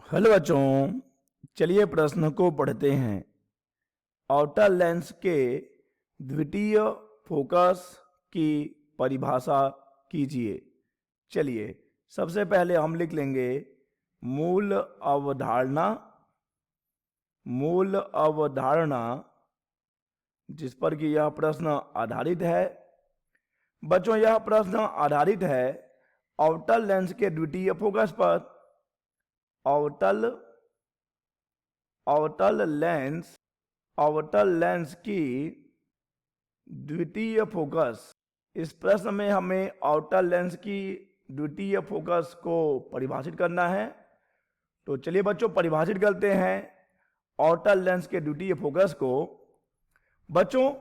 Hello बच्चों, चलिए प्रश्न को पढ़ते हैं। आउटर लेंस के द्वितीय फोकस की परिभाषा कीजिए। चलिए सबसे पहले हम लिख लेंगे मूल अवधारणा। मूल अवधारणा जिस पर कि यह प्रश्न आधारित है। बच्चों यह प्रश्न आधारित है आउटर लेंस के द्वितीय फोकस पर। आउटर लेंस की द्वितीय फोकस। इस प्रश्न में हमें आउटर लेंस की द्वितीय फोकस को परिभाषित करना है। तो चलिए बच्चों परिभाषित करते हैं आउटर लेंस के द्वितीय फोकस को। बच्चों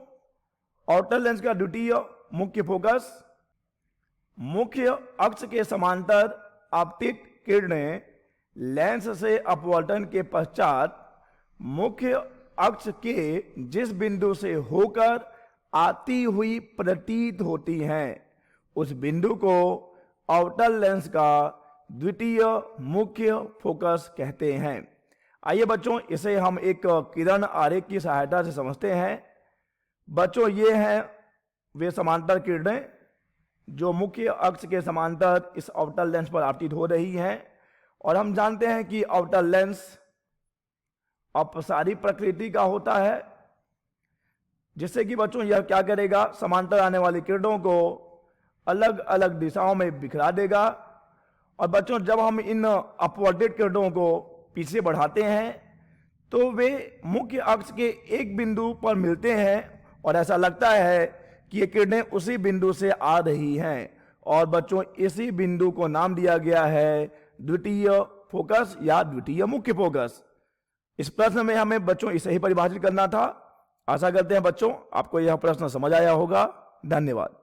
आउटर लेंस का द्वितीय मुख्य फोकस मुख्य अक्ष के समांतर आपतित किरणें लेंस से अपवर्तन के पश्चात मुख्य अक्ष के जिस बिंदु से होकर आती हुई प्रतीत होती हैं, उस बिंदु को आउटर लेंस का द्वितीय मुख्य फोकस कहते हैं। आइए बच्चों इसे हम एक किरण आरेख की सहायता से समझते हैं। बच्चों ये हैं वे समांतर किरणें जो मुख्य अक्ष के समांतर इस आउटर लेंस पर आपतित हो रही हैं। और हम जानते हैं कि आउटर लेंस अपसारी प्रकृति का होता है, जिससे कि बच्चों यह क्या करेगा, समांतर आने वाली किरणों को अलग अलग दिशाओं में बिखरा देगा। और बच्चों जब हम इन अपवर्टेड किरणों को पीछे बढ़ाते हैं तो वे मुख्य अक्ष के एक बिंदु पर मिलते हैं और ऐसा लगता है कि ये किरणें उसी बिंदु से आ रही हैं। और बच्चों इसी बिंदु को नाम दिया गया है द्वितीय फोकस या द्वितीय मुख्य फोकस। इस प्रश्न में हमें बच्चों इसे ही परिभाषित करना था। आशा करते हैं बच्चों आपको यह प्रश्न समझ आया होगा। धन्यवाद।